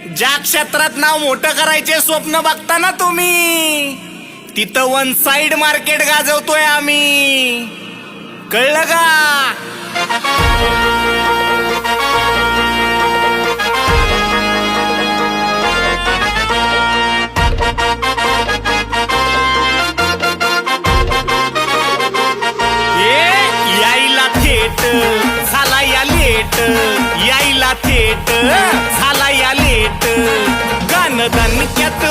ज्या क्षेत्रात नाव मोठं करायचे स्वप्न बघता ना तुम्ही, तिथं वन साइड मार्केट गाजवतोय आम्ही. कळलं का? यायला थेट झाला या लेट, यायला थेट झाला या लेट. गाणं दणक्यात